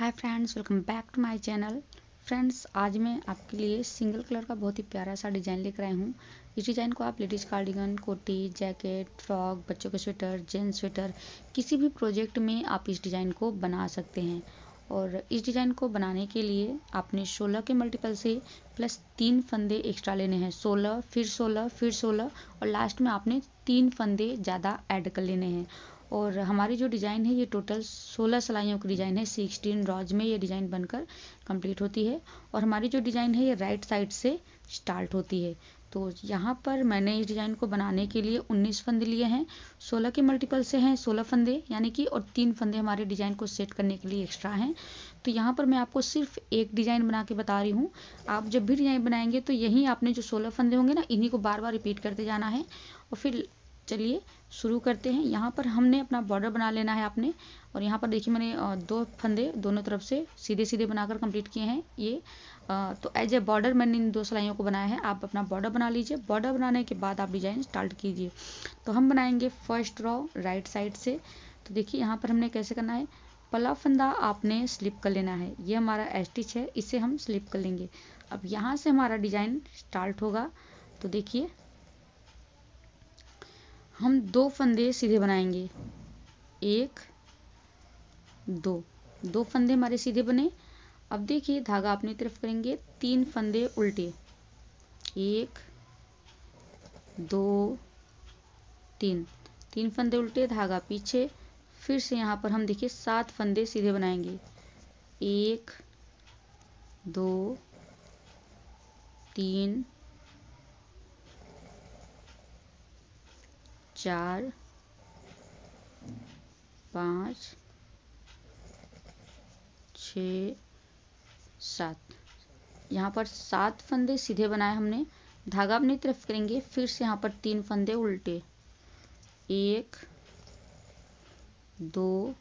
Hi friends, welcome back to my channel. Friends, आज मैं आपके लिए सिंगल कलर का बहुत ही प्यारा सा डिज़ाइन लेकर आई हूँ। इस डिज़ाइन को आप लेडीज़ कार्डिगन, कोटी, जैकेट, फ्रॉक, बच्चों के स्वेटर, जेंट्स स्वेटर, किसी भी प्रोजेक्ट में आप इस डिज़ाइन को बना सकते हैं। और इस डिज़ाइन को बनाने के लिए आपने 16 के मल्टीपल से प्लस 3 फंदे एक्स्ट्रा लेने हैं। 16 फिर 16 फिर 16 और लास्ट में आपने 3 फंदे ज़्यादा ऐड कर लेने हैं। और हमारी जो डिज़ाइन है ये टोटल 16 सिलाइयों की डिज़ाइन है। 16 रॉज में ये डिज़ाइन बनकर कंप्लीट होती है। और हमारी जो डिज़ाइन है ये राइट साइड से स्टार्ट होती है। तो यहाँ पर मैंने इस डिज़ाइन को बनाने के लिए 19 फंदे लिए हैं। 16 के मल्टीपल से हैं 16 फंदे यानी कि, और 3 फंदे हमारे डिज़ाइन को सेट करने के लिए एक्स्ट्रा हैं। तो यहाँ पर मैं आपको सिर्फ एक डिज़ाइन बना के बता रही हूँ। आप जब भी डिज़ाइन बनाएंगे तो यहीं आपने जो 16 फंदे होंगे ना, इन्हीं को बार बार रिपीट करते जाना है। और फिर चलिए शुरू करते हैं। यहाँ पर हमने अपना बॉर्डर बना लेना है आपने। और यहाँ पर देखिए मैंने 2 फंदे दोनों तरफ से सीधे सीधे बनाकर कंप्लीट किए हैं ये। तो एज ए बॉर्डर मैंने इन 2 सिलाइयों को बनाया है। आप अपना बॉर्डर बना लीजिए। बॉर्डर बनाने के बाद आप डिज़ाइन स्टार्ट कीजिए। तो हम बनाएंगे फर्स्ट रॉ राइट साइड से। तो देखिए यहाँ पर हमने कैसे करना है, पहला फंदा आपने स्लिप कर लेना है। ये हमारा स्टिच है, इसे हम स्लिप कर लेंगे। अब यहाँ से हमारा डिज़ाइन स्टार्ट होगा। तो देखिए हम 2 फंदे सीधे बनाएंगे, 1 2 फंदे हमारे सीधे बने। अब देखिए धागा अपनी तरफ करेंगे, 3 फंदे उल्टे, 1 2 3 फंदे उल्टे, धागा पीछे। फिर से यहाँ पर हम देखिए 7 फंदे सीधे बनाएंगे, 1 2 3 4 5 6 7। यहाँ पर 7 फंदे सीधे बनाए हमने, धागा अपनी तरफ करेंगे। फिर से यहाँ पर 3 फंदे उल्टे, 1 2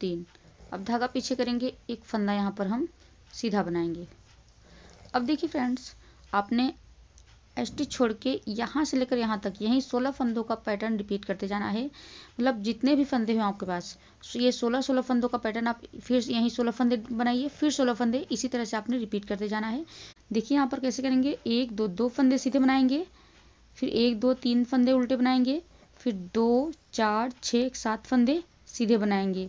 3। अब धागा पीछे करेंगे, एक फंदा यहाँ पर हम सीधा बनाएंगे। अब देखिए फ्रेंड्स, आपने स्टिच छोड़ के यहाँ से लेकर यहाँ तक यहीं 16 फंदों का पैटर्न रिपीट करते जाना है। मतलब जितने भी फंदे हैं आपके पास, ये 16 फंदों का पैटर्न आप फिर यहीं 16 फंदे बनाइए, फिर 16 फंदे, इसी तरह से आपने रिपीट करते जाना है। देखिए यहाँ पर कैसे करेंगे, 1 2 फंदे सीधे बनाएंगे, फिर 1 2 3 फंदे उल्टे बनाएंगे, फिर 2 4 6 7 फंदे सीधे बनाएंगे।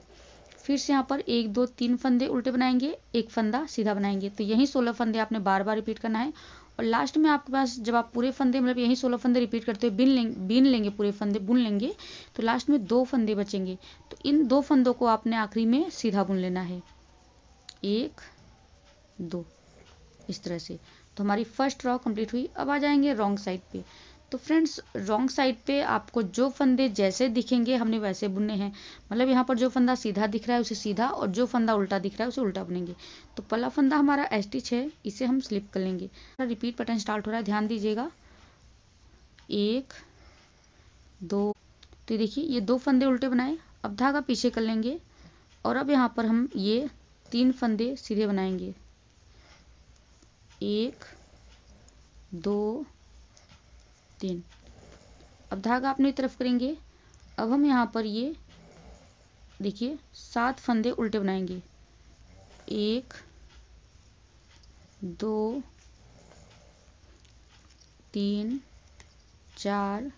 फिर से यहाँ पर 1 2 3 फंदे उल्टे बनाएंगे, एक फंदा सीधा बनाएंगे। तो यही 16 फंदे आपने बार बार रिपीट करना है। और लास्ट में आपके पास जब आप पूरे फंदे मतलब यही 16 फंदे रिपीट करते हुए बीन लेंगे पूरे फंदे बुन लेंगे, तो लास्ट में 2 फंदे बचेंगे। तो इन 2 फंदों को आपने आखिरी में सीधा बुन लेना है, 1 2, इस तरह से। तो हमारी फर्स्ट रॉ कंप्लीट हुई। अब आ जाएंगे रॉन्ग साइड पे। तो फ्रेंड्स, रॉन्ग साइड पे आपको जो फंदे जैसे दिखेंगे हमने वैसे बुनने हैं। मतलब यहाँ पर जो फंदा सीधा दिख रहा है उसे सीधा, और जो फंदा उल्टा दिख रहा है उसे उल्टा बुनेंगे। तो पहला फंदा हमारा स्टिच है, इसे हम स्लिप कर लेंगे। रिपीट पैटर्न स्टार्ट हो रहा है, ध्यान दीजिएगा, 1 2। तो देखिए ये 2 फंदे उल्टे बनाए। अब धागा पीछे कर लेंगे और अब यहाँ पर हम ये 3 फंदे सीधे बनाएंगे, 1 2 3। अब धागा अपनी तरफ करेंगे। अब हम यहाँ पर ये देखिए 7 फंदे उल्टे बनाएंगे, 1 2 3 4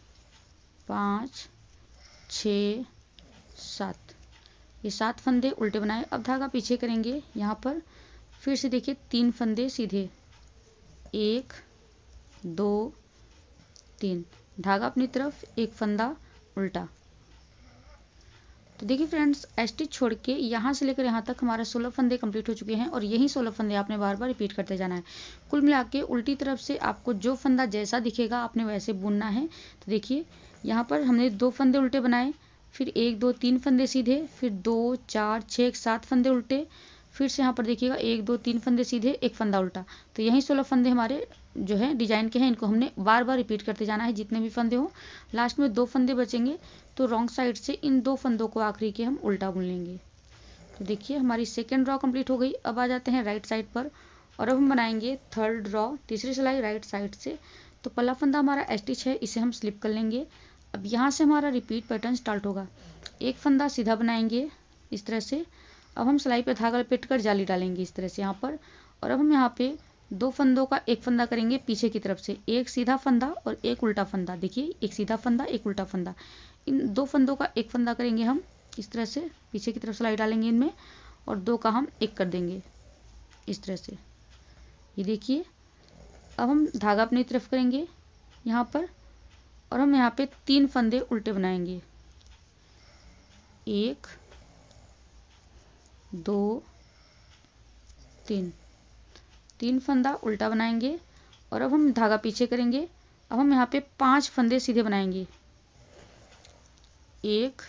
5 6 7। ये 7 फंदे उल्टे बनाए। अब धागा पीछे करेंगे, यहाँ पर फिर से देखिए 3 फंदे सीधे, 1 2 3, धागा अपनी तरफ, एक फंदा उल्टा। तो देखिए फ्रेंड्स, स्टिच छोड़ के यहाँ से लेकर यहाँ तक हमारा 16 फंदे कंप्लीट हो चुके हैं। और यही 16 फंदे आपने बार बार रिपीट करते जाना है। कुल मिला के उल्टी तरफ से आपको जो फंदा जैसा दिखेगा आपने वैसे बुनना है। तो देखिए यहाँ पर हमने 2 फंदे उल्टे बनाए, फिर 1 2 3 फंदे सीधे, फिर 2 4 6 7 फंदे उल्टे। फिर से यहाँ पर देखिएगा 1 2 3 फंदे सीधे, एक फंदा उल्टा। तो यही 16 फंदे हमारे जो है डिजाइन के हैं, इनको हमने बार बार रिपीट करते जाना है जितने भी फंदे हो। लास्ट में 2 फंदे बचेंगे, तो रॉन्ग साइड से इन 2 फंदों को आखिरी के हम उल्टा बुन लेंगे। तो देखिए हमारी सेकेंड रॉ कंप्लीट हो गई। अब आ जाते हैं राइट साइड पर और अब हम बनाएंगे थर्ड रॉ, तीसरी सिलाई राइट साइड से। तो पहला फंदा हमारा स्टिच है, इसे हम स्लिप कर लेंगे। अब यहाँ से हमारा रिपीट पैटर्न स्टार्ट होगा। एक फंदा सीधा बनाएंगे इस तरह से। अब हम सिलाई पे धागा लपेट कर जाली डालेंगे इस तरह से यहाँ पर। और अब हम यहाँ पे 2 फंदों का एक फंदा करेंगे पीछे की तरफ से, एक सीधा फंदा और एक उल्टा फंदा। देखिए एक सीधा फंदा एक उल्टा फंदा, इन 2 फंदों का एक फंदा करेंगे हम इस तरह से, पीछे की तरफ सिलाई डालेंगे इनमें और 2 का हम एक कर देंगे इस तरह से। ये देखिए अब हम धागा अपनी तरफ करेंगे यहाँ पर और हम यहाँ पे 3 फंदे उल्टे बनाएंगे, 1 2 3, 3 फंदा उल्टा बनाएंगे और अब हम धागा पीछे करेंगे। अब हम यहाँ पे 5 फंदे सीधे बनाएंगे, 1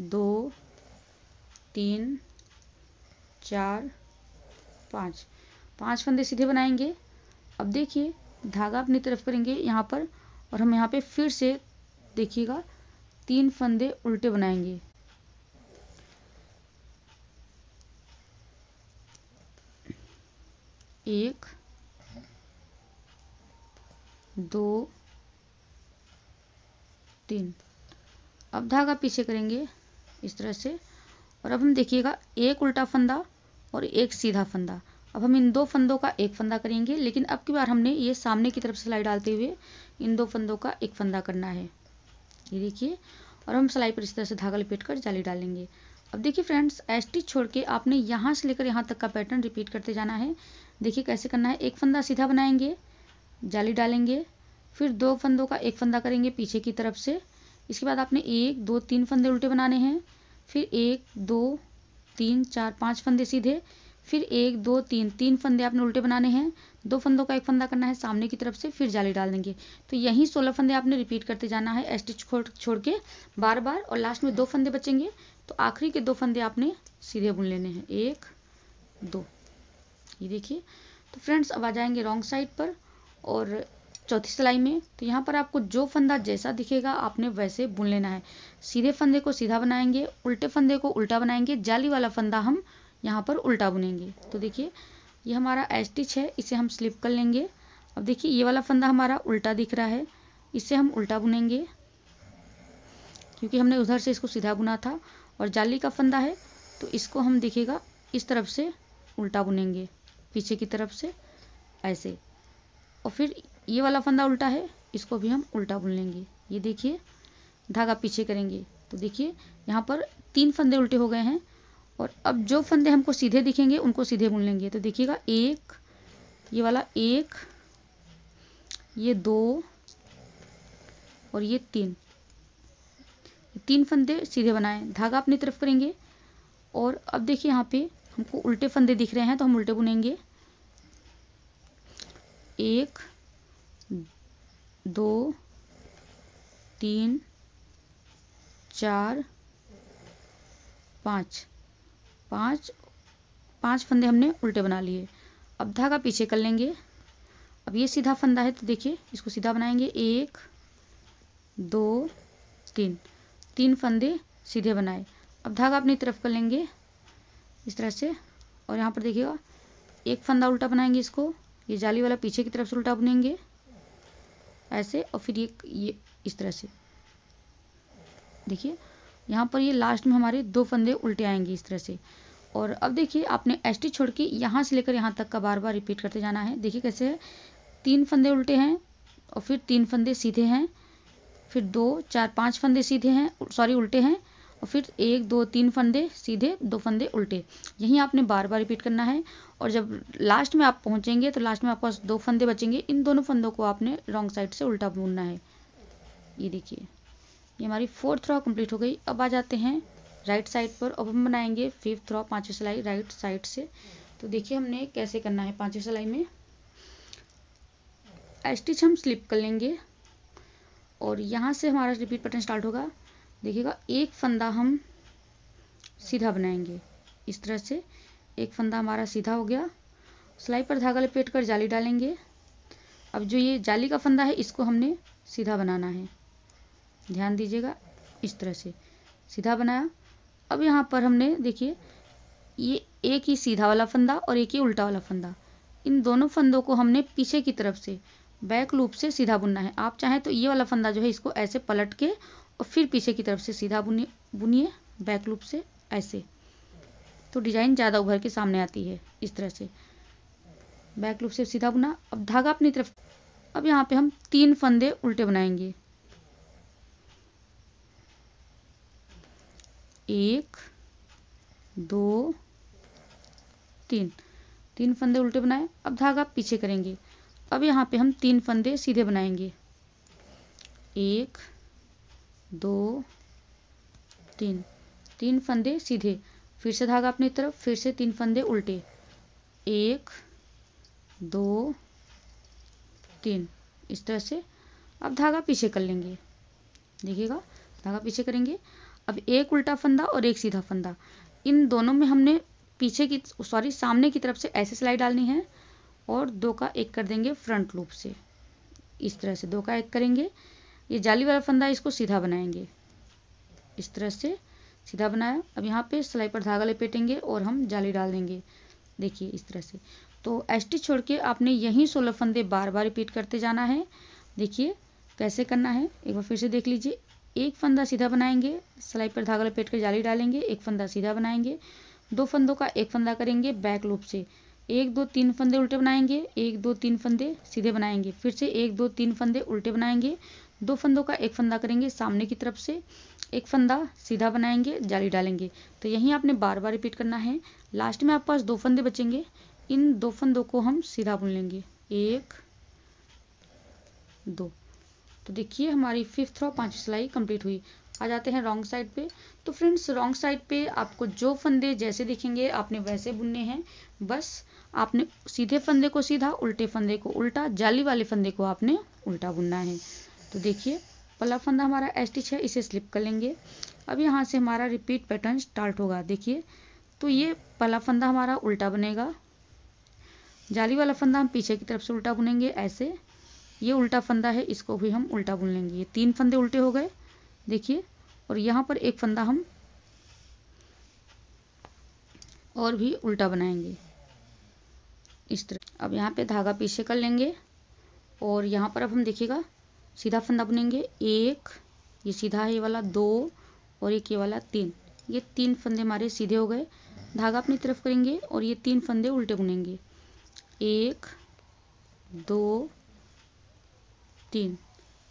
2 3 4 5, 5 फंदे सीधे बनाएंगे। अब देखिए धागा अपनी तरफ करेंगे यहाँ पर और हम यहाँ पे फिर से देखिएगा 3 फंदे उल्टे बनाएंगे, 1 2 3। अब धागा पीछे करेंगे इस तरह से और अब हम देखिएगा एक उल्टा फंदा और एक सीधा फंदा। अब हम इन 2 फंदों का एक फंदा करेंगे, लेकिन अब की बार हमने ये सामने की तरफ सिलाई डालते हुए इन 2 फंदों का एक फंदा करना है। ये देखिए और हम सिलाई पर इस तरह से धागा लपेट कर जाली डालेंगे। अब देखिए फ्रेंड्स, स्टिच छोड़ के आपने यहाँ से लेकर यहाँ तक का पैटर्न रिपीट करते जाना है। देखिए कैसे करना है, एक फंदा सीधा बनाएंगे, जाली डालेंगे, फिर 2 फंदों का एक फंदा करेंगे पीछे की तरफ से। इसके बाद आपने 1 2 3 फंदे उल्टे बनाने हैं, फिर 1 2 3 4 5 फंदे सीधे, फिर 1 2 3 3 फंदे आपने उल्टे बनाने हैं, 2 फंदों का एक फंदा करना है सामने की तरफ से, फिर जाली डाल देंगे। तो यहीं 16 फंदे आपने रिपीट करते जाना है स्टिच छोड़ के बार बार, और लास्ट में 2 फंदे बचेंगे तो आखिरी के 2 फंदे आपने सीधे बुन लेने हैं, 1 2। ये देखिए। तो फ्रेंड्स अब आ जाएंगे रॉन्ग साइड पर और चौथी सिलाई में। तो यहाँ पर आपको जो फंदा जैसा दिखेगा आपने वैसे बुन लेना है। सीधे फंदे को सीधा बनाएंगे, उल्टे फंदे को उल्टा बनाएंगे, जाली वाला फंदा हम यहाँ पर उल्टा बुनेंगे। तो देखिए ये हमारा स्टिच है, इसे हम स्लिप कर लेंगे। अब देखिए ये वाला फंदा हमारा उल्टा दिख रहा है, इसे हम उल्टा बुनेंगे क्योंकि हमने उधर से इसको सीधा बुना था, और जाली का फंदा है तो इसको हम देखिएगा इस तरफ से उल्टा बुनेंगे पीछे की तरफ से ऐसे। और फिर ये वाला फंदा उल्टा है, इसको भी हम उल्टा बुन लेंगे। ये देखिए धागा पीछे करेंगे तो देखिए यहाँ पर 3 फंदे उल्टे हो गए हैं, और अब जो फंदे हमको सीधे दिखेंगे उनको सीधे बुन लेंगे। तो देखिएगा 1 ये वाला 1 ये 2 और ये 3 फंदे सीधे बनाए, धागा अपनी तरफ करेंगे। और अब देखिए यहाँ पे हमको उल्टे फंदे दिख रहे हैं तो हम उल्टे बुनेंगे, 1 2 3 4 5 5 फंदे हमने उल्टे बना लिए। अब धागा पीछे कर लेंगे। अब ये सीधा फंदा है तो देखिए इसको सीधा बनाएंगे, 1 2 3 फंदे सीधे बनाए। अब धागा अपनी तरफ कर लेंगे इस तरह से, और यहाँ पर देखिएगा एक फंदा उल्टा बनाएंगे, इसको ये जाली वाला पीछे की तरफ से उल्टा बुनेंगे ऐसे, और फिर ये इस तरह से। देखिए यहाँ पर ये लास्ट में हमारे 2 फंदे उल्टे आएंगे इस तरह से। और अब देखिए आपने स्टिच छोड़ के यहाँ से लेकर यहाँ तक का बार बार रिपीट करते जाना है। देखिए कैसे है, 3 फंदे उल्टे हैं और फिर 3 फंदे सीधे हैं, फिर 2 4 5 फंदे सीधे हैं, सॉरी उल्टे हैं, और फिर 1 2 3 फंदे सीधे, 2 फंदे उल्टे। यहीं आपने बार बार रिपीट करना है। और जब लास्ट में आप पहुंचेंगे तो लास्ट में आपके पास 2 फंदे बचेंगे, इन दोनों फंदों को आपने रॉन्ग साइड से उल्टा बुनना है। ये देखिए ये हमारी 4th रॉ कंप्लीट हो गई। अब आ जाते हैं राइट साइड पर। अब हम बनाएंगे 5th रॉ, 5वीं सिलाई राइट साइड से। तो देखिए हमने कैसे करना है। 5वीं सिलाई में स्टिच हम स्लिप कर लेंगे और यहाँ से हमारा रिपीट पैटर्न स्टार्ट होगा। देखिएगा एक फंदा हम सीधा बनाएंगे इस तरह से, एक फंदा हमारा सीधा हो गया। सिलाई पर धागा लपेट कर जाली डालेंगे। अब जो ये जाली का फंदा है इसको हमने सीधा बनाना है, ध्यान दीजिएगा, इस तरह से सीधा बनाया। अब यहाँ पर हमने देखिए ये एक ही सीधा वाला फंदा और एक ही उल्टा वाला फंदा, इन दोनों फंदों को हमने पीछे की तरफ से बैक लूप से सीधा बुनना है। आप चाहें तो ये वाला फंदा जो है इसको ऐसे पलट के और फिर पीछे की तरफ से सीधा बुनिए बैक लूप से ऐसे। तो डिजाइन ज़्यादा उभर के सामने आती है। इस तरह से बैक लूप से सीधा बुना। अब धागा अपनी तरफ, अब यहाँ पे हम 3 फंदे उल्टे बनाएंगे। 1 2 3, 3 फंदे उल्टे बनाए। अब धागा पीछे करेंगे। अब यहाँ पे हम 3 फंदे सीधे बनाएंगे। 1 2 3, 3 फंदे सीधे, फिर से धागा अपनी तरफ, फिर से 3 फंदे उल्टे। 1 2 3, इस तरह से। अब धागा पीछे कर लेंगे, देखिएगा धागा पीछे करेंगे। अब एक उल्टा फंदा और एक सीधा फंदा, इन दोनों में हमने पीछे की सामने की तरफ से ऐसे सिलाई डालनी है और 2 का 1 कर देंगे फ्रंट लूप से। इस तरह से 2 का 1 करेंगे। ये जाली वाला फंदा इसको सीधा बनाएंगे, इस तरह से सीधा बनाया। अब यहाँ पे सिलाई पर धागा लपेटेंगे और हम जाली डाल देंगे, देखिए इस तरह से। तो एस्टिच छोड़ के आपने यहीं 16 फंदे बार बार रिपीट करते जाना है। देखिए कैसे करना है, एक बार फिर से देख लीजिए। एक फंदा सीधा बनाएंगे, सिलाई पर धागा लपेट कर जाली डालेंगे, एक फंदा सीधा बनाएंगे, 2 फंदों का 1 फंदा करेंगे बैक लूप से। 1 2 3 फंदे उल्टे बनाएंगे, 1 2 3 फंदे सीधे बनाएंगे, फिर से 1 2 3 फंदे उल्टे बनाएंगे, 2 फंदों का 1 फंदा करेंगे सामने की तरफ से, 1 फंदा सीधा बनाएंगे, जाली डालेंगे। तो यहीं आपने बार बार रिपीट करना है। लास्ट में आपके पास 2 फंदे बचेंगे, इन 2 फंदों को हम सीधा बुन लेंगे। 1 2, तो देखिए हमारी 5th रो 5वीं सिलाई कंप्लीट हुई। आ जाते हैं रॉन्ग साइड पे। तो फ्रेंड्स रॉन्ग साइड पे आपको जो फंदे जैसे दिखेंगे आपने वैसे बुनने हैं। बस आपने सीधे फंदे को सीधा, उल्टे फंदे को उल्टा, जाली वाले फंदे को आपने उल्टा बुनना है। तो देखिए पहला फंदा हमारा एस्टिच है, इसे स्लिप कर लेंगे। अब यहाँ से हमारा रिपीट पैटर्न स्टार्ट होगा। देखिए तो ये पहला फंदा हमारा उल्टा बनेगा, जाली वाला फंदा हम पीछे की तरफ से उल्टा बुनेंगे ऐसे। ये उल्टा फंदा है, इसको भी हम उल्टा बुन लेंगे। ये 3 फंदे उल्टे हो गए, देखिए। और यहाँ पर एक फंदा हम और भी उल्टा बनाएंगे इस तरह। अब यहाँ पे धागा पीछे कर लेंगे और यहाँ पर अब हम देखिएगा सीधा फंदा बुनेंगे। 1, ये सीधा है ये वाला, 2 और एक ये वाला 3। ये 3 फंदे हमारे सीधे हो गए। धागा अपनी तरफ करेंगे और ये 3 फंदे उल्टे बुनेंगे। 1 2 3,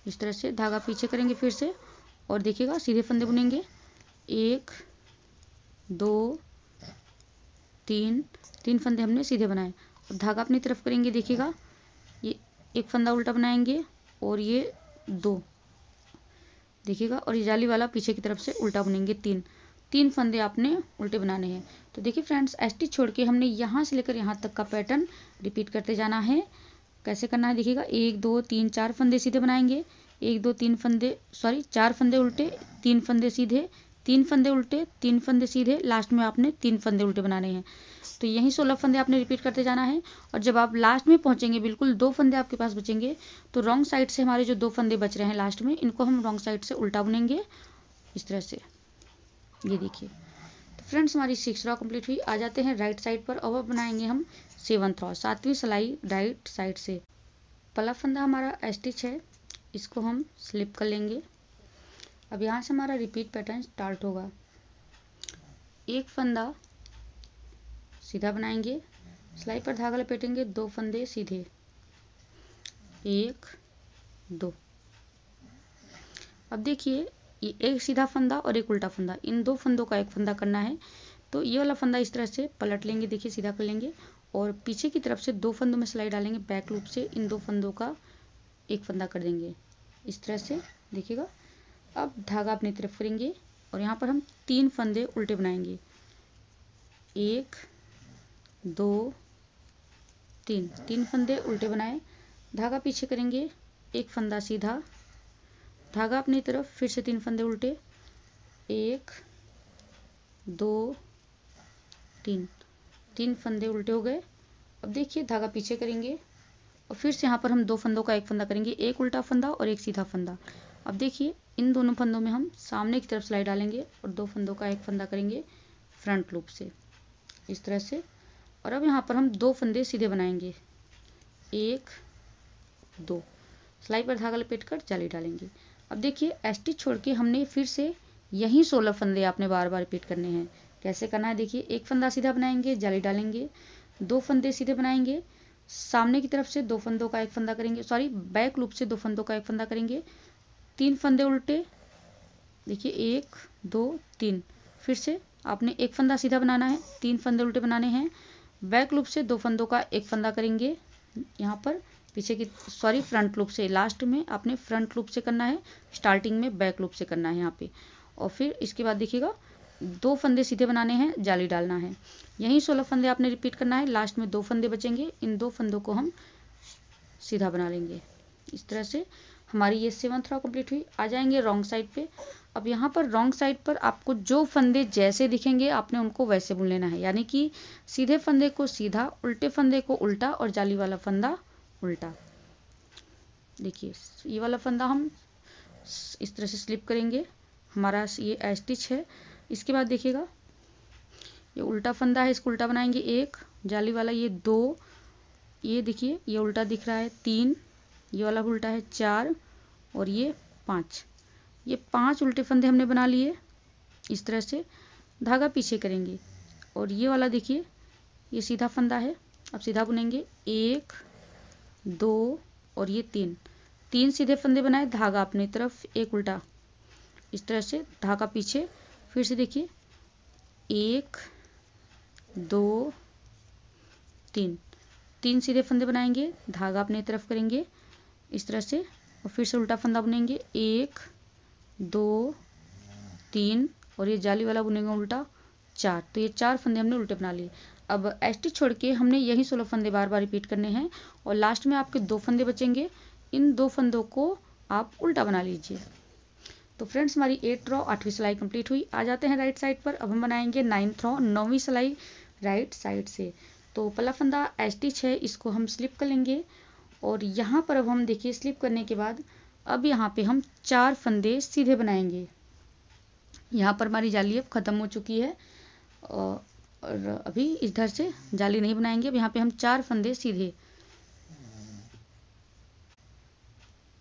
इस तरह से धागा पीछे करेंगे फिर से और देखिएगा सीधे फंदे बुनेंगे। 1 2 3, 3 फंदे हमने सीधे बनाए। अब धागा अपनी तरफ करेंगे, देखिएगा ये एक फंदा उल्टा बनाएंगे और ये 2, देखिएगा। और ये जाली वाला पीछे की तरफ से उल्टा बुनेंगे। 3 फंदे आपने उल्टे बनाने हैं। तो देखिए फ्रेंड्स एस्टिच छोड़ के हमने यहाँ से लेकर यहाँ तक का पैटर्न रिपीट करते जाना है। कैसे करना है देखिएगा। 1 2 3 4 फंदे सीधे बनाएंगे, 1 2 3 फंदे 4 फंदे उल्टे, 3 फंदे सीधे, 3 फंदे उल्टे, 3 फंदे सीधे, लास्ट में आपने 3 फंदे उल्टे बनाने हैं। तो यही 16 फंदे आपने रिपीट करते जाना है। और जब आप लास्ट में पहुंचेंगे, बिल्कुल 2 फंदे आपके पास बचेंगे, तो रॉन्ग साइड से हमारे जो 2 फंदे बच रहे हैं लास्ट में, इनको हम रॉन्ग साइड से उल्टा बुनेंगे इस तरह से। ये देखिए। तो फ्रेंड्स हमारी 6 रो कंप्लीट हुई। आ जाते हैं राइट साइड पर। अब बनाएंगे हम 7th रो, 7वीं सिलाई राइट साइड से। पहला फंदा हमारा एस्टिच है, इसको हम स्लिप कर लेंगे। अब यहाँ से हमारा रिपीट पैटर्न स्टार्ट होगा। एक फंदा सीधा बनाएंगे, सिलाई पर धागा लपेटेंगे, 2 फंदे सीधे, 1 2। अब देखिए ये एक सीधा फंदा और एक उल्टा फंदा, इन 2 फंदों का 1 फंदा करना है। तो ये वाला फंदा इस तरह से पलट लेंगे, देखिए सीधा कर लेंगे और पीछे की तरफ से 2 फंदों में सिलाई डालेंगे बैक लूप से। इन 2 फंदों का 1 फंदा कर देंगे इस तरह से, देखिएगा। अब धागा अपनी तरफ करेंगे और यहाँ पर हम 3 फंदे उल्टे बनाएंगे। 1 2 3, 3 फंदे उल्टे बनाए। धागा पीछे करेंगे, 1 फंदा सीधा, धागा अपनी तरफ, फिर से 3 फंदे उल्टे। 1 2 3, 3 फंदे उल्टे हो गए। अब देखिए धागा पीछे करेंगे और फिर से यहाँ पर हम 2 फंदों का 1 फंदा करेंगे, एक उल्टा फंदा और एक सीधा फंदा। अब देखिए इन दोनों फंदों में हम सामने की तरफ सिलाई डालेंगे और 2 फंदों का 1 फंदा करेंगे फ्रंट लूप से इस तरह से। और अब यहाँ पर हम 2 फंदे सीधे बनाएंगे, 1 2, सिलाई पर धागा लपेट कर जाली डालेंगे। अब देखिए एस्टिच छोड़ के हमने फिर से यही 16 फंदे आपने बार बार रिपीट करने हैं। कैसे करना है देखिए, एक फंदा सीधा बनाएंगे, जाली डालेंगे, 2 फंदे सीधे बनाएंगे, सामने की तरफ से 2 फंदों का एक फंदा करेंगे, सॉरी बैक लूप से 2 फंदों का एक फंदा करेंगे, 3 फंदे उल्टे, देखिए 1 2 3, फिर से आपने एक फंदा सीधा बनाना है, 3 फंदे उल्टे बनाने हैं, बैक लूप से 2 फंदों का एक फंदा करेंगे, यहाँ पर पीछे की सॉरी फ्रंट लूप से, लास्ट में आपने फ्रंट लूप से करना है, स्टार्टिंग में बैक लूप से करना है यहाँ पे। और फिर इसके बाद देखिएगा 2 फंदे सीधे बनाने हैं, जाली डालना है, यहीं 16 फंदे आपने रिपीट करना है, लास्ट में 2 फंदे बचेंगे, इन 2 फंदों को हम सीधा बना लेंगे। इस तरह से हमारी ये 7th रो कंप्लीट हुई। आ जाएंगे रॉन्ग साइड पे। अब यहाँ पर रॉन्ग साइड पर आपको जो फंदे जैसे दिखेंगे आपने उनको वैसे बुन लेना है, यानी कि सीधे फंदे को सीधा, उल्टे फंदे को उल्टा और जाली वाला फंदा उल्टा। देखिए ये वाला फंदा हम इस तरह से स्लिप करेंगे, हमारा ये स्टिच है। इसके बाद देखिएगा ये उल्टा फंदा है, इसको उल्टा बनाएंगे 1, जाली वाला ये 2, ये देखिए ये उल्टा दिख रहा है 3, ये वाला उल्टा है 4 और ये 5। ये 5 उल्टे फंदे हमने बना लिए। इस तरह से धागा पीछे करेंगे और ये वाला देखिए ये सीधा फंदा है, अब सीधा बुनेंगे 1 2 और ये 3 सीधे फंदे बनाए, धागा अपनी तरफ, एक उल्टा, इस तरह से धागा पीछे, फिर से देखिए 1 2 3 सीधे फंदे बनाएंगे, धागा अपनी तरफ करेंगे इस तरह से और फिर से उल्टा फंदा बुनेंगे 1 2 3 और ये जाली वाला बुनेंगे उल्टा 4। तो ये 4 फंदे हमने उल्टे बना लिए। अब स्टिच छोड़ के हमने यही 16 फंदे बार बार रिपीट करने हैं और लास्ट में आपके 2 फंदे बचेंगे, इन 2 फंदों को आप उल्टा बना लीजिए। तो फ्रेंड्स हमारी 8th रो 8वीं सिलाई कंप्लीट हुई। आ जाते हैं राइट साइड पर। अब हम बनाएंगे 9th रो 9वीं सिलाई राइट साइड से। तो पहला फंदा स्टिच है, इसको हम स्लिप कर लेंगे और यहाँ पर अब हम देखिए स्लिप करने के बाद अब यहाँ पे हम 4 फंदे सीधे बनाएंगे। यहाँ पर हमारी जाली अब ख़त्म हो चुकी है और अभी इधर से जाली नहीं बनाएंगे। अब यहाँ पे हम 4 फंदे सीधे,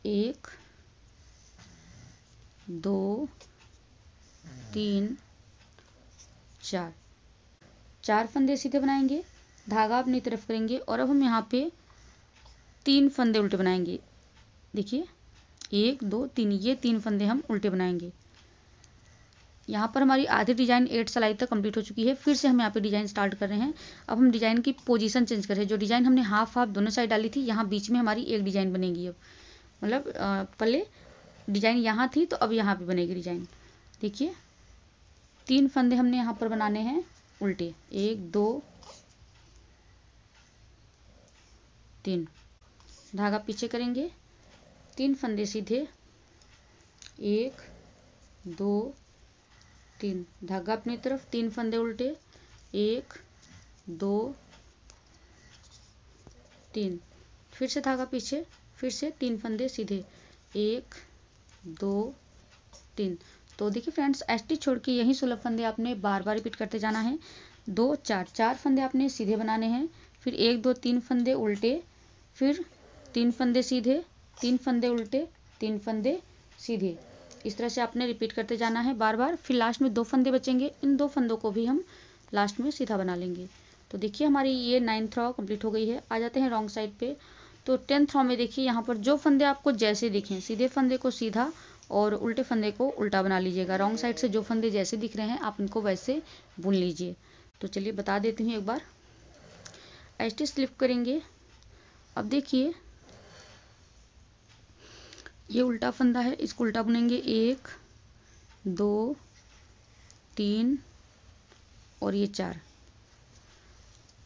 1 2 3 4 फंदे सीधे बनाएंगे, धागा अपनी तरफ करेंगे और अब हम यहाँ पे 3 फंदे उल्टे बनाएंगे। देखिए 1 2 3, ये 3 फंदे हम उल्टे बनाएंगे। यहाँ पर हमारी आधी डिजाइन 8 सिलाई तक कंप्लीट हो चुकी है। फिर से हम यहाँ पे डिजाइन स्टार्ट कर रहे हैं। अब हम डिजाइन की पोजीशन चेंज कर रहे हैं। जो डिजाइन हमने हाफ हाफ दोनों साइड डाली थी, यहाँ बीच में हमारी एक डिजाइन बनेगी। अब मतलब पहले डिजाइन यहाँ थी तो अब यहाँ पे बनेगी डिजाइन। देखिए 3 फंदे हमने यहाँ पर बनाने हैं उल्टे, 1 2 3, धागा पीछे करेंगे, 3 फंदे सीधे, 1 2 3, धागा अपनी तरफ, 3 फंदे उल्टे, 1 2 3, फिर से धागा पीछे, फिर से 3 फंदे सीधे, 1 2 3। तो देखिए फ्रेंड्स स्टिच छोड़ के यही 16 फंदे आपने बार बार रिपीट करते जाना है। 2 4 फंदे आपने सीधे बनाने हैं, फिर 1 2 3 फंदे उल्टे, फिर 3 फंदे सीधे, 3 फंदे उल्टे, 3 फंदे सीधे। इस तरह से आपने रिपीट करते जाना है बार बार। फिर लास्ट में 2 फंदे बचेंगे, इन 2 फंदों को भी हम लास्ट में सीधा बना लेंगे। तो देखिए हमारी ये 9th रो कंप्लीट हो गई है। आ जाते हैं रॉन्ग साइड पे। तो 10th रो में देखिए यहाँ पर जो फंदे आपको जैसे दिखें, सीधे फंदे को सीधा और उल्टे फंदे को उल्टा बना लीजिएगा। रॉन्ग साइड से जो फंदे जैसे दिख रहे हैं आप इनको वैसे बुन लीजिए। तो चलिए बता देती हूँ एक बार। स्टिच स्लिप करेंगे। अब देखिए ये उल्टा फंदा है, इसको उल्टा बुनेंगे, 1 2 3 और ये 4।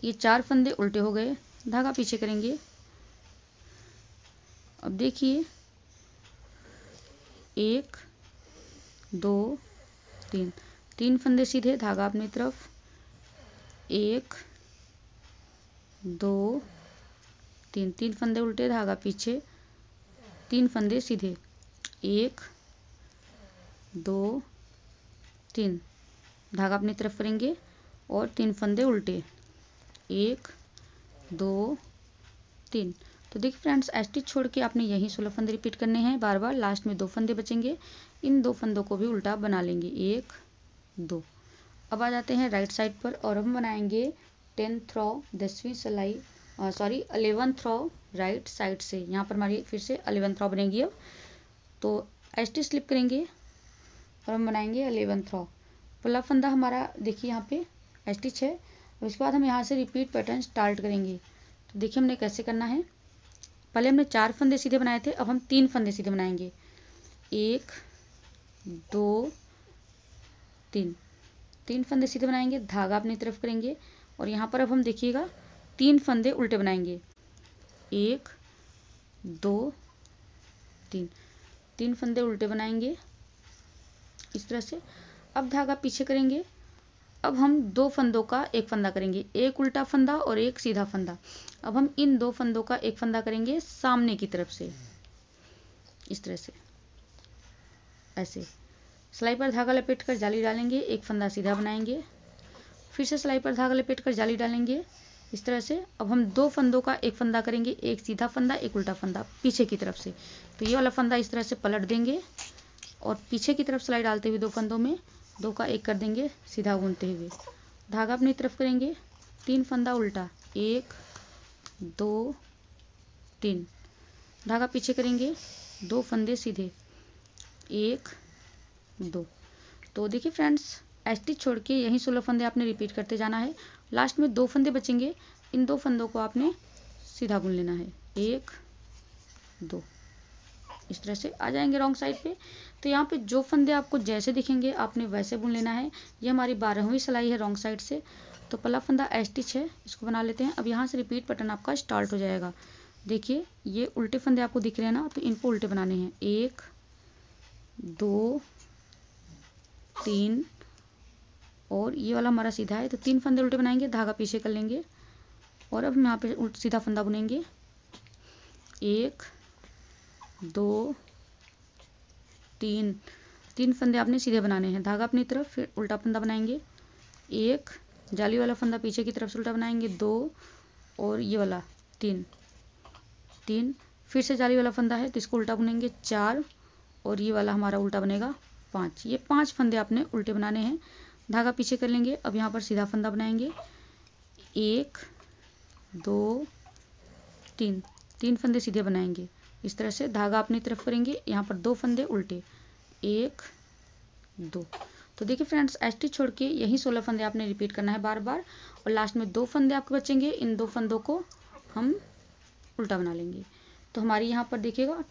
ये 4 फंदे उल्टे हो गए, धागा पीछे करेंगे। अब देखिए 1 2 3 फंदे सीधे, धागा अपनी तरफ, 1 2 3 फंदे उल्टे, धागा पीछे, 3 फंदे सीधे, 1 2 3, धागा अपनी तरफ करेंगे और 3 फंदे उल्टे, 1 2 3। तो देखिए फ्रेंड्स स्टिच छोड़ के आपने यही 16 फंदे रिपीट करने हैं बार बार। लास्ट में 2 फंदे बचेंगे, इन 2 फंदों को भी उल्टा बना लेंगे, 1 2। अब आ जाते हैं राइट साइड पर और हम बनाएंगे 10th रो 10वीं सिलाई 11th रो राइट साइड से। यहाँ पर हमारी फिर से 11th रो बनेगी। अब तो एस्टी स्लिप करेंगे और हम बनाएंगे 11th रो। पहला फंदा हमारा देखिए यहाँ पे एस्टी 6। उसके बाद हम यहाँ से रिपीट पैटर्न स्टार्ट करेंगे। तो देखिए हमने कैसे करना है। पहले हमने 4 फंदे सीधे बनाए थे, अब हम 3 फंदे सीधे बनाएंगे। 1 2 3 3 फंदे सीधे बनाएंगे, धागा अपनी तरफ करेंगे और यहाँ पर अब हम देखिएगा 3 फंदे उल्टे बनाएंगे। 1 2 3 3 फंदे उल्टे बनाएंगे इस तरह से। अब धागा पीछे करेंगे। अब हम 2 फंदों का एक फंदा करेंगे, एक उल्टा फंदा और एक सीधा फंदा। अब हम इन 2 फंदों का एक फंदा करेंगे सामने की तरफ से इस तरह से, ऐसे। सिलाई पर धागा लपेट कर जाली डालेंगे, एक फंदा सीधा बनाएंगे, फिर से सिलाई पर धागा लपेट कर जाली डालेंगे इस तरह से। अब हम 2 फंदों का एक फंदा करेंगे, एक सीधा फंदा एक उल्टा फंदा पीछे की तरफ से। तो ये वाला फंदा इस तरह से पलट देंगे और पीछे की तरफ सिलाई डालते हुए 2 फंदों में 2 का एक कर देंगे सीधा बुनते हुए। धागा अपनी तरफ करेंगे, 3 फंदा उल्टा, 1 2 3। धागा पीछे करेंगे, 2 फंदे सीधे, 1 2। तो देखिए फ्रेंड्स, एस्टी छोड़ के यहीं 16 फंदे आपने रिपीट करते जाना है। लास्ट में 2 फंदे बचेंगे, इन 2 फंदों को आपने सीधा बुन लेना है, 1 2। इस तरह से आ जाएंगे रॉन्ग साइड पे। तो यहाँ पे जो फंदे आपको जैसे दिखेंगे आपने वैसे बुन लेना है। ये हमारी 12वीं सिलाई है रॉन्ग साइड से। तो पहला फंदा एस्टिच है, इसको बना लेते हैं। अब यहाँ से रिपीट पैटर्न आपका स्टार्ट हो जाएगा। देखिए ये उल्टे फंदे आपको दिख रहे हैं ना, तो इनको उल्टे बनाने हैं, 1 2 3 और ये वाला हमारा सीधा है, तो 3 फंदे उल्टे बनाएंगे, धागा पीछे कर लेंगे और अब हम यहाँ पे सीधा फंदा बुनेंगे। 1 2 3 3 फंदे आपने सीधे बनाने हैं, धागा अपनी तरफ, फिर उल्टा फंदा बनाएंगे। 1 जाली वाला फंदा पीछे की तरफ से उल्टा बनाएंगे, 2 और ये वाला 3 3। फिर से जाली वाला फंदा है तो इसको उल्टा बुनेंगे, 4 और ये वाला हमारा उल्टा बनेगा 5। ये 5 फंदे आपने उल्टे बनाने हैं, धागा पीछे कर लेंगे। अब यहाँ पर सीधा फंदा बनाएंगे, 1 2 3 3 फंदे सीधे बनाएंगे इस तरह से, धागा अपनी तरफ करेंगे, यहाँ पर 2 फंदे उल्टे, 1 2। तो देखिए फ्रेंड्स, एस्टिच छोड़ के यही 16 फंदे आपने रिपीट करना है बार बार और लास्ट में 2 फंदे आपके बचेंगे, इन 2 फंदों को हम उल्टा बना लेंगे। तो हमारी यहाँ पर देखिएगा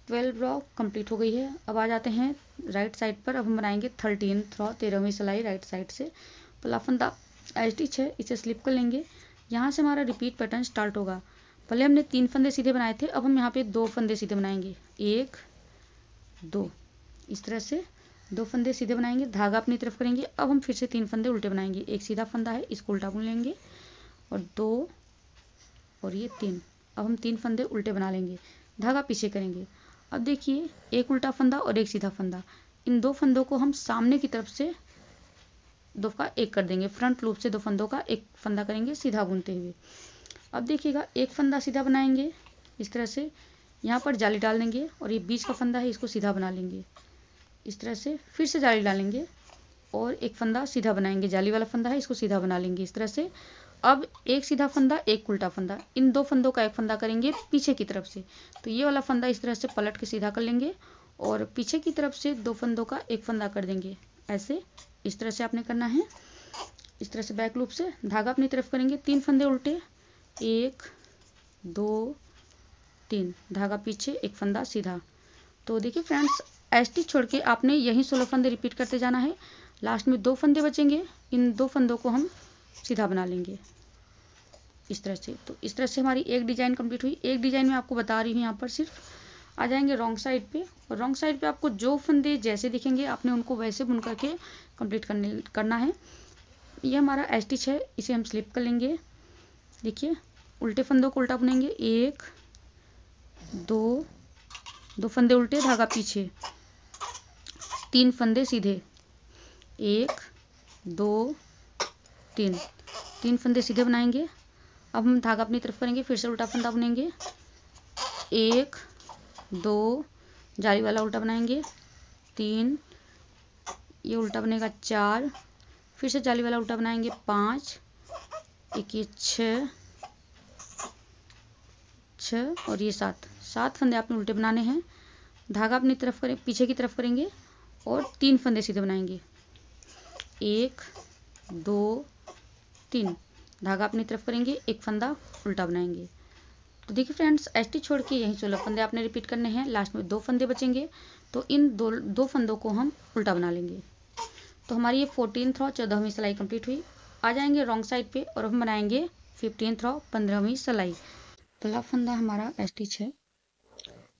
12 रो कंप्लीट हो गई है। अब आ जाते हैं राइट साइड पर। अब हम बनाएंगे 13th रो 13वीं सिलाई राइट साइड से। पहला फंदा एस्टिच है, इसे स्लिप कर लेंगे। यहाँ से हमारा रिपीट पैटर्न स्टार्ट होगा। पहले हमने 3 फंदे सीधे बनाए थे, अब हम यहाँ पे 2 फंदे सीधे बनाएंगे, 1 2। इस तरह से 2 फंदे सीधे बनाएंगे, धागा अपनी तरफ करेंगे। अब हम फिर से 3 फंदे उल्टे बनाएंगे, एक सीधा फंदा है इसको उल्टा बुन लेंगे और 2 और ये 3। अब हम 3 फंदे उल्टे बना लेंगे, धागा पीछे करेंगे। अब देखिए एक उल्टा फंदा और एक सीधा फंदा, इन 2 फंदों को हम सामने की तरफ से 2 का एक कर देंगे, फ्रंट लूप से 2 फंदों का एक फंदा करेंगे सीधा बुनते हुए। अब देखिएगा एक फंदा सीधा बनाएंगे इस तरह से, यहाँ पर जाली डाल देंगे और ये बीच का फंदा है इसको सीधा बना लेंगे इस तरह से। फिर से जाली डालेंगे और एक फंदा सीधा बनाएंगे, जाली वाला फंदा है इसको सीधा बना लेंगे इस तरह से। अब एक सीधा फंदा एक उल्टा फंदा, इन 2 फंदों का एक फंदा करेंगे पीछे की तरफ से। तो ये वाला फंदा इस तरह से पलट के सीधा कर लेंगे और पीछे की तरफ से 2 फंदों का एक फंदा कर देंगे, ऐसे इस तरह से आपने करना है। इस तरह से बैक लूप से धागा अपनी तरफ करेंगे, 3 फंदे उल्टे, 1 2 3, धागा पीछे एक फंदा सीधा। तो देखिए फ्रेंड्स, एस्टिच छोड़ के आपने यही 16 फंदे रिपीट करते जाना है। लास्ट में 2 फंदे बचेंगे, इन 2 फंदों को हम सीधा बना लेंगे इस तरह से। तो इस तरह से हमारी एक डिजाइन कंप्लीट हुई। एक डिजाइन में आपको बता रही हूँ, यहाँ पर सिर्फ आ जाएंगे रॉन्ग साइड पे और रॉन्ग साइड पे आपको जो फंदे जैसे दिखेंगे आपने उनको वैसे बुन करके कंप्लीट करना है। ये हमारा एस्टिच है, इसे हम स्लिप कर लेंगे। देखिए उल्टे फंदों को उल्टा बुनेंगे, 1 2 2 फंदे उल्टे, धागा पीछे, 3 फंदे सीधे, 1 2 3 3 फंदे सीधे बनाएंगे। अब हम धागा अपनी तरफ करेंगे, फिर से उल्टा फंदा बुनेंगे, 1 2 जाली वाला उल्टा बनाएंगे, 3 ये उल्टा बनेगा 4, फिर से जाली वाला उल्टा बनाएंगे 5, एक ये 6 और ये 7 फंदे आपने उल्टे बनाने हैं। धागा अपनी तरफ करें, पीछे की तरफ करेंगे और 3 फंदे सीधे बनाएंगे, 1 2 3। धागा अपनी तरफ करेंगे, एक फंदा उल्टा बनाएंगे। तो देखिए फ्रेंड्स, एसटी छोड़ के यही 16 फंदे आपने रिपीट करने हैं। लास्ट में 2 फंदे बचेंगे, तो इन दो फंदों को हम उल्टा बना लेंगे। तो हमारी ये 14th रो 14वीं सिलाई कंप्लीट हुई। आ जाएंगे रॉन्ग साइड पे और हम बनाएंगे 15th रो 15वीं सिलाई। पहला फंदा हमारा स्टिच है,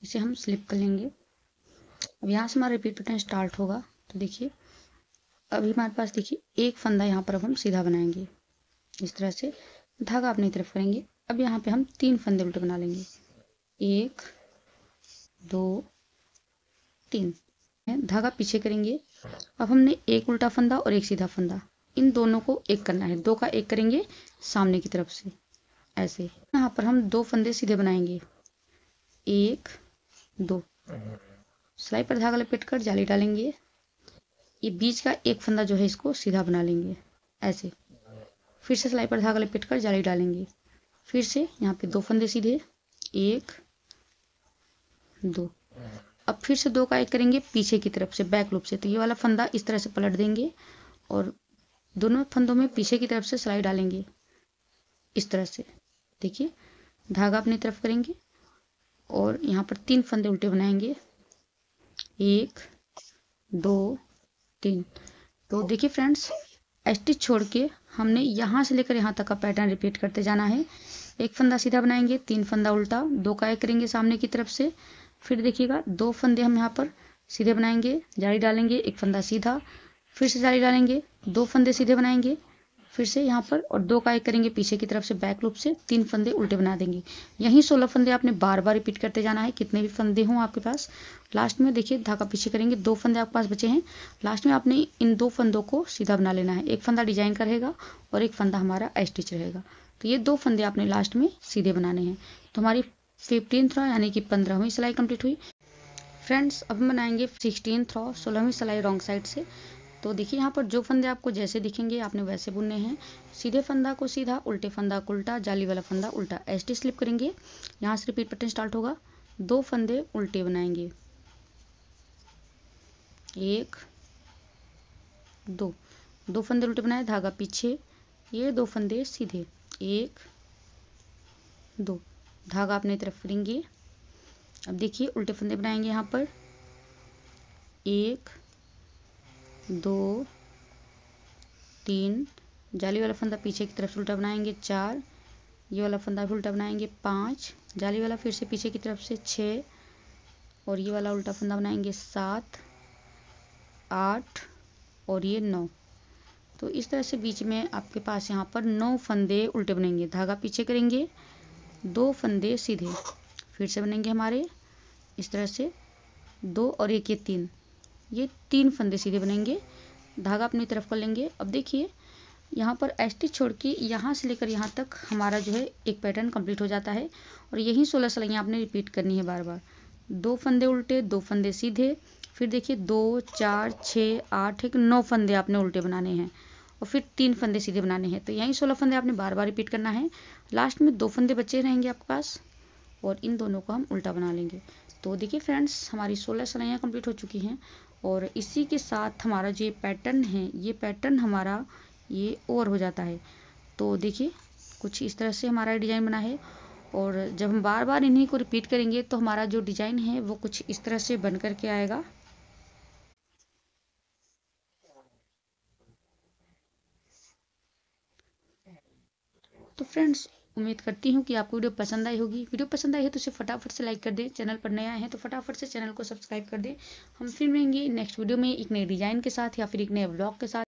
इसे हम स्लिप कर लेंगे। अब यहाँ से हमारा रिपीट पैटर्न स्टार्ट होगा। तो देखिए अभी हमारे पास देखिए एक फंदा यहाँ पर अब हम सीधा बनाएंगे, इस तरह से धागा अपनी तरफ करेंगे। अब यहाँ पे हम 3 फंदे उल्टे बना लेंगे, 1 2 3। धागा पीछे करेंगे। अब हमने एक उल्टा फंदा और एक सीधा फंदा, इन दोनों को एक करना है। 2 का एक करेंगे सामने की तरफ से ऐसे। यहाँ पर हम 2 फंदे सीधे बनाएंगे, 1 2। सिलाई पर धागा लपेट कर जाली डालेंगे। ये बीच का एक फंदा जो है इसको सीधा बना लेंगे ऐसे। फिर से सिलाई पर धागा लपेट कर जाली डालेंगे। फिर से यहाँ पे 2 फंदे सीधे, 1 2। अब फिर से 2 का एक करेंगे पीछे की तरफ से, बैक लूप से। तो ये वाला फंदा इस तरह से पलट देंगे और दोनों फंदों में पीछे की तरफ से सिलाई डालेंगे इस तरह से। देखिए धागा अपनी तरफ करेंगे और यहाँ पर 3 फंदे उल्टे बनाएंगे, 1 2 3। तो देखिए फ्रेंड्स, स्टिच छोड़ के हमने यहाँ से लेकर यहाँ तक का पैटर्न रिपीट करते जाना है। एक फंदा सीधा बनाएंगे, 3 फंदा उल्टा, 2 का एक करेंगे सामने की तरफ से। फिर देखिएगा 2 फंदे हम यहाँ पर सीधे बनाएंगे, जाली डालेंगे, एक फंदा सीधा, फिर से जाली डालेंगे, 2 फंदे सीधे बनाएंगे, फिर से यहाँ पर और 2 का एक करेंगे पीछे की तरफ से बैक लूप से, 3 फंदे उल्टे बना देंगे। यहीं 16 फंदे आपने बार बार रिपीट करते जाना है, कितने भी फंदे हों आपके पास। लास्ट में देखिए धागा पीछे करेंगे, 2 फंदे आपके पास बचे हैं। लास्ट में आपने इन 2 फंदों को सीधा बना लेना है। एक फंदा डिजाइन का रहेगा और एक फंदा हमारा स्टिच रहेगा। तो ये 2 फंदे आपने लास्ट में सीधे बनाने हैं। तो हमारी 15th रो यानी कि 15वीं सिलाई कंप्लीट हुई। फ्रेंड्स अब हम बनाएंगे 16th रो 16वीं सिलाई रॉन्ग साइड से। तो देखिए यहाँ पर जो फंदे आपको जैसे दिखेंगे आपने वैसे बुनने हैं। सीधे फंदा को सीधा, उल्टे फंदा को उल्टा, जाली वाला फंदा उल्टा, एसटी स्लिप करेंगे। यहाँ से रिपीट पैटर्न स्टार्ट होगा। 2 फंदे उल्टे बनाएंगे, 1 2 फंदे उल्टे बनाए, धागा पीछे, ये 2 फंदे सीधे, 1 2। धागा अपनी तरफ करेंगे। अब देखिए उल्टे फंदे बनाएंगे यहाँ पर, 1 2 3। जाली वाला फंदा पीछे की तरफ से उल्टा बनाएंगे, 4। ये वाला फंदा भी उल्टा बनाएंगे, 5। जाली वाला फिर से पीछे की तरफ से, 6। और ये वाला उल्टा फंदा बनाएंगे, 7 8 और ये 9। तो इस तरह से बीच में आपके पास यहाँ पर 9 फंदे उल्टे बनेंगे। धागा पीछे करेंगे, 2 फंदे सीधे, फिर से बनेंगे हमारे इस तरह से 2 और 1 ये 3। ये 3 फंदे सीधे बनेंगे, धागा अपनी तरफ कर लेंगे। अब देखिए यहाँ पर स्टिच छोड़ के यहाँ से लेकर यहाँ तक हमारा जो है एक पैटर्न कंप्लीट हो जाता है। और यही 16 सिलाइयाँ आपने रिपीट करनी है बार बार। 2 फंदे उल्टे, 2 फंदे सीधे, फिर देखिए 2 4 6 8 एक 9 फंदे आपने उल्टे बनाने हैं और फिर 3 फंदे सीधे बनाने हैं। तो यही 16 फंदे आपने बार बार रिपीट करना है। लास्ट में 2 फंदे बचे रहेंगे आपके पास और इन दोनों को हम उल्टा बना लेंगे। तो देखिए फ्रेंड्स, हमारी 16 सिलाइयाँ कंप्लीट हो चुकी हैं और इसी के साथ हमारा जो पैटर्न है, ये पैटर्न हमारा ये ओवर हो जाता है। तो देखिए कुछ इस तरह से हमारा डिज़ाइन बना है और जब हम बार बार इन्हीं को रिपीट करेंगे तो हमारा जो डिज़ाइन है वो कुछ इस तरह से बन कर के आएगा। तो फ्रेंड्स, उम्मीद करती हूँ कि आपको वीडियो पसंद आई होगी। वीडियो पसंद आई है तो उसे फटाफट से लाइक कर दें। चैनल पर नया है तो फटाफट से चैनल को सब्सक्राइब कर दें। हम फिर मिलेंगे नेक्स्ट वीडियो में एक नए डिज़ाइन के साथ या फिर एक नए ब्लॉग के साथ।